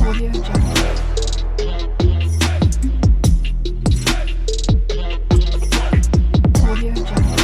Audio Jungle. Audio Jungle.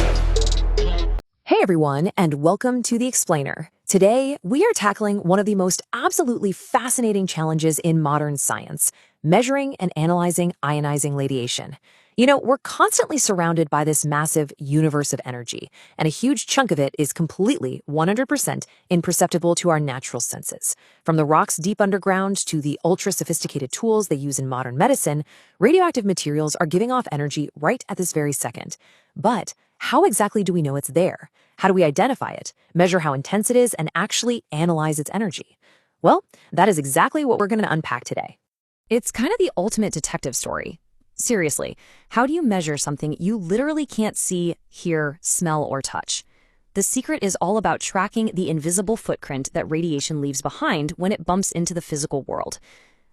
Hey everyone, and welcome to The Explainer. Today, we are tackling one of the most absolutely fascinating challenges in modern science, measuring and analyzing ionizing radiation. You know, we're constantly surrounded by this massive universe of energy, and a huge chunk of it is completely, 100% imperceptible to our natural senses. From the rocks deep underground to the ultra-sophisticated tools they use in modern medicine, radioactive materials are giving off energy right at this very second. But how exactly do we know it's there? How do we identify it, measure how intense it is, and actually analyze its energy? Well, that is exactly what we're going to unpack today. It's kind of the ultimate detective story. Seriously, how do you measure something you literally can't see, hear, smell, or touch? The secret is all about tracking the invisible footprint that radiation leaves behind when it bumps into the physical world.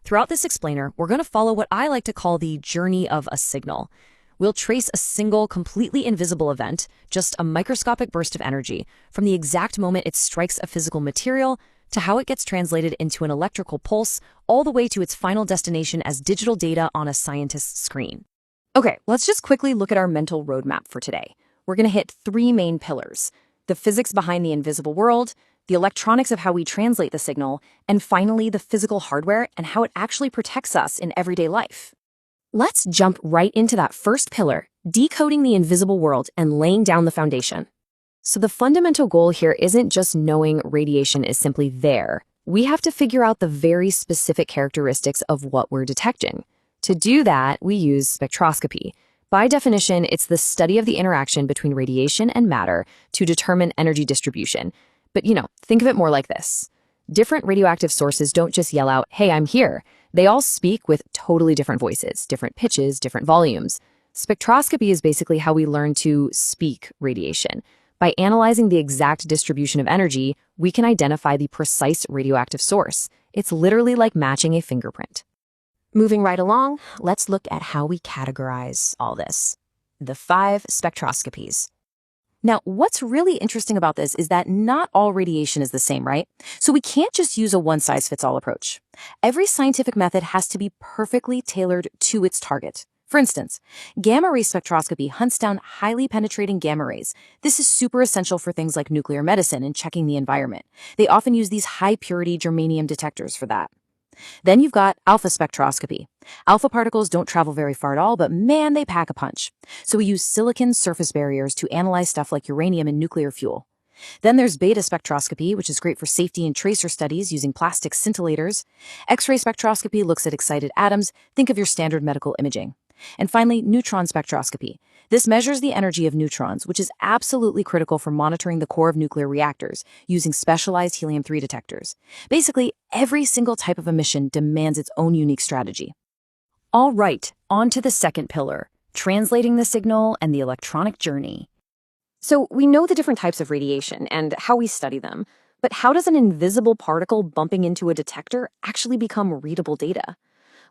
Throughout this explainer, we're going to follow what I like to call the journey of a signal. We'll trace a single, completely invisible event, just a microscopic burst of energy, from the exact moment it strikes a physical material to how it gets translated into an electrical pulse, all the way to its final destination as digital data on a scientist's screen. Okay, let's just quickly look at our mental roadmap for today. We're going to hit three main pillars: the physics behind the invisible world, the electronics of how we translate the signal, and finally, the physical hardware and how it actually protects us in everyday life. Let's jump right into that first pillar, decoding the invisible world and laying down the foundation. So the fundamental goal here isn't just knowing radiation is simply there. We have to figure out the very specific characteristics of what we're detecting. To do that, we use spectroscopy. By definition, it's the study of the interaction between radiation and matter to determine energy distribution. But think of it more like this. Different radioactive sources don't just yell out, "Hey, I'm here." They all speak with totally different voices, different pitches, different volumes. Spectroscopy is basically how we learn to speak radiation. By analyzing the exact distribution of energy, we can identify the precise radioactive source. It's literally like matching a fingerprint. Moving right along, let's look at how we categorize all this. The 5 spectroscopies. Now, what's really interesting about this is that not all radiation is the same, right? So we can't just use a one-size-fits-all approach. Every scientific method has to be perfectly tailored to its target. For instance, gamma-ray spectroscopy hunts down highly penetrating gamma rays. This is super essential for things like nuclear medicine and checking the environment. They often use these high-purity germanium detectors for that. Then you've got alpha spectroscopy. Alpha particles don't travel very far at all, but man, they pack a punch. So we use silicon surface barriers to analyze stuff like uranium and nuclear fuel. Then there's beta spectroscopy, which is great for safety and tracer studies using plastic scintillators. X-ray spectroscopy looks at excited atoms. Think of your standard medical imaging. And finally, neutron spectroscopy. This measures the energy of neutrons, which is absolutely critical for monitoring the core of nuclear reactors using specialized helium-3 detectors. Basically, every single type of emission demands its own unique strategy. All right, on to the second pillar, translating the signal and the electronic journey. So we know the different types of radiation and how we study them, but how does an invisible particle bumping into a detector actually become readable data?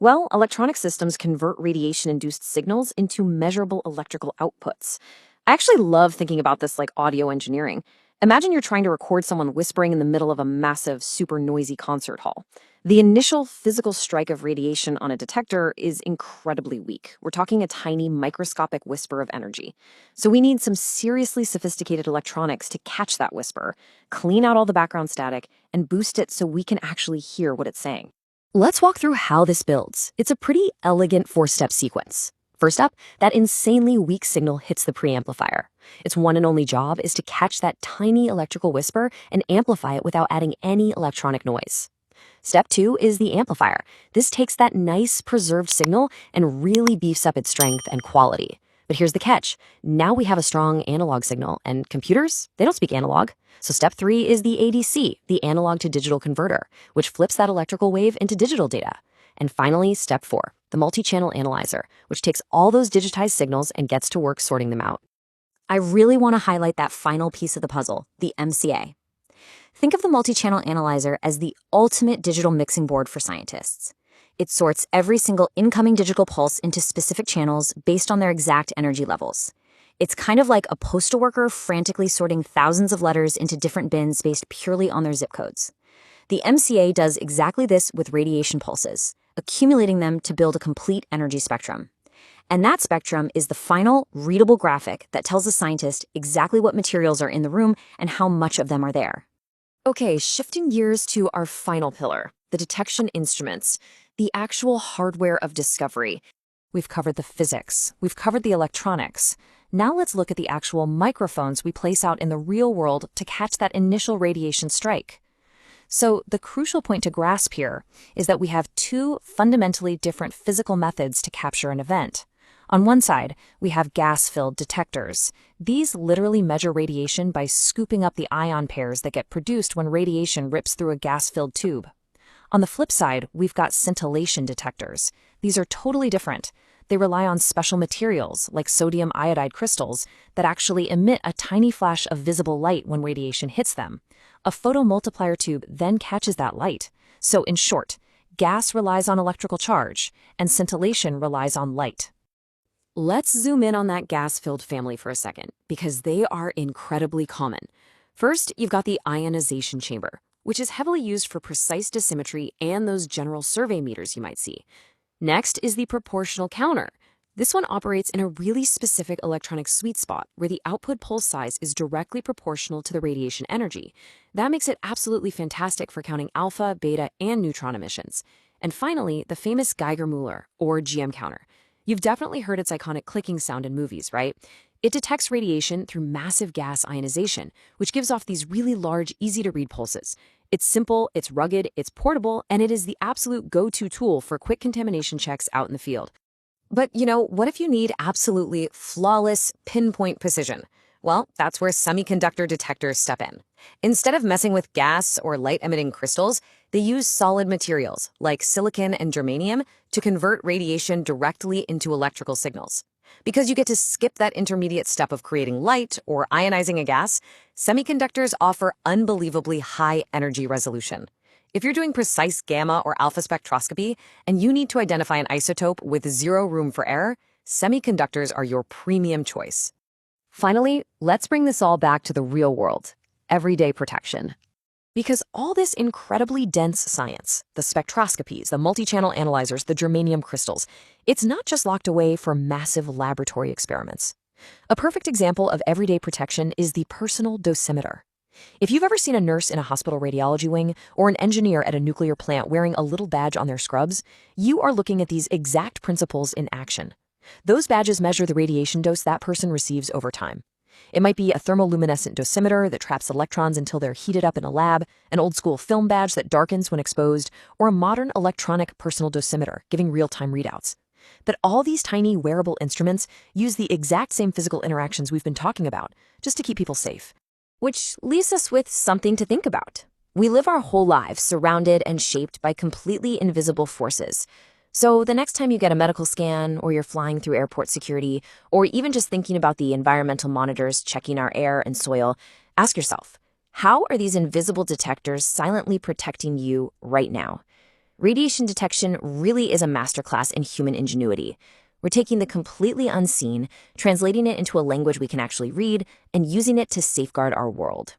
Well, electronic systems convert radiation-induced signals into measurable electrical outputs. I actually love thinking about this like audio engineering. Imagine you're trying to record someone whispering in the middle of a massive, super noisy concert hall. The initial physical strike of radiation on a detector is incredibly weak. We're talking a tiny microscopic whisper of energy. So we need some seriously sophisticated electronics to catch that whisper, clean out all the background static, and boost it so we can actually hear what it's saying. Let's walk through how this builds. It's a pretty elegant 4-step sequence. First up, that insanely weak signal hits the preamplifier. Its one and only job is to catch that tiny electrical whisper and amplify it without adding any electronic noise. Step 2 is the amplifier. This takes that nice preserved signal and really beefs up its strength and quality. But here's the catch. Now we have a strong analog signal, and computers, they don't speak analog. So step 3 is the ADC, the analog to digital converter, which flips that electrical wave into digital data. And finally, step 4, the multichannel analyzer, which takes all those digitized signals and gets to work sorting them out. I really want to highlight that final piece of the puzzle, the MCA. Think of the multichannel analyzer as the ultimate digital mixing board for scientists. It sorts every single incoming digital pulse into specific channels based on their exact energy levels. It's kind of like a postal worker frantically sorting thousands of letters into different bins based purely on their zip codes. The MCA does exactly this with radiation pulses, accumulating them to build a complete energy spectrum. And that spectrum is the final, readable graphic that tells a scientist exactly what materials are in the room and how much of them are there. Okay, shifting gears to our final pillar, the detection instruments, the actual hardware of discovery. We've covered the physics, we've covered the electronics. Now let's look at the actual microphones we place out in the real world to catch that initial radiation strike. So the crucial point to grasp here is that we have two fundamentally different physical methods to capture an event. On one side, we have gas-filled detectors. These literally measure radiation by scooping up the ion pairs that get produced when radiation rips through a gas-filled tube. On the flip side, we've got scintillation detectors. These are totally different. They rely on special materials, like sodium iodide crystals, that actually emit a tiny flash of visible light when radiation hits them. A photomultiplier tube then catches that light. So in short, gas relies on electrical charge, and scintillation relies on light. Let's zoom in on that gas-filled family for a second, because they are incredibly common. First, you've got the ionization chamber, which is heavily used for precise dosimetry and those general survey meters you might see. Next is the proportional counter. This one operates in a really specific electronic sweet spot where the output pulse size is directly proportional to the radiation energy. That makes it absolutely fantastic for counting alpha, beta, and neutron emissions. And finally, the famous Geiger-Müller, or GM counter. You've definitely heard its iconic clicking sound in movies, right? It detects radiation through massive gas ionization, which gives off these really large, easy-to-read pulses. It's simple, it's rugged, it's portable, and it is the absolute go-to tool for quick contamination checks out in the field. But, what if you need absolutely flawless, pinpoint precision? Well, that's where semiconductor detectors step in. Instead of messing with gas or light-emitting crystals, they use solid materials, like silicon and germanium, to convert radiation directly into electrical signals. Because you get to skip that intermediate step of creating light or ionizing a gas, semiconductors offer unbelievably high energy resolution. If you're doing precise gamma or alpha spectroscopy and you need to identify an isotope with zero room for error, semiconductors are your premium choice. Finally, let's bring this all back to the real world, everyday protection. Because all this incredibly dense science, the spectroscopies, the multichannel analyzers, the germanium crystals, it's not just locked away for massive laboratory experiments. A perfect example of everyday protection is the personal dosimeter. If you've ever seen a nurse in a hospital radiology wing or an engineer at a nuclear plant wearing a little badge on their scrubs, you are looking at these exact principles in action. Those badges measure the radiation dose that person receives over time. It might be a thermoluminescent dosimeter that traps electrons until they're heated up in a lab, an old-school film badge that darkens when exposed, or a modern electronic personal dosimeter giving real-time readouts. But all these tiny wearable instruments use the exact same physical interactions we've been talking about, just to keep people safe. Which leaves us with something to think about. We live our whole lives surrounded and shaped by completely invisible forces. So the next time you get a medical scan, or you're flying through airport security, or even just thinking about the environmental monitors checking our air and soil, ask yourself, how are these invisible detectors silently protecting you right now? Radiation detection really is a masterclass in human ingenuity. We're taking the completely unseen, translating it into a language we can actually read, and using it to safeguard our world.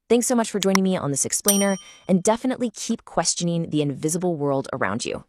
Thanks so much for joining me on this explainer, and definitely keep questioning the invisible world around you.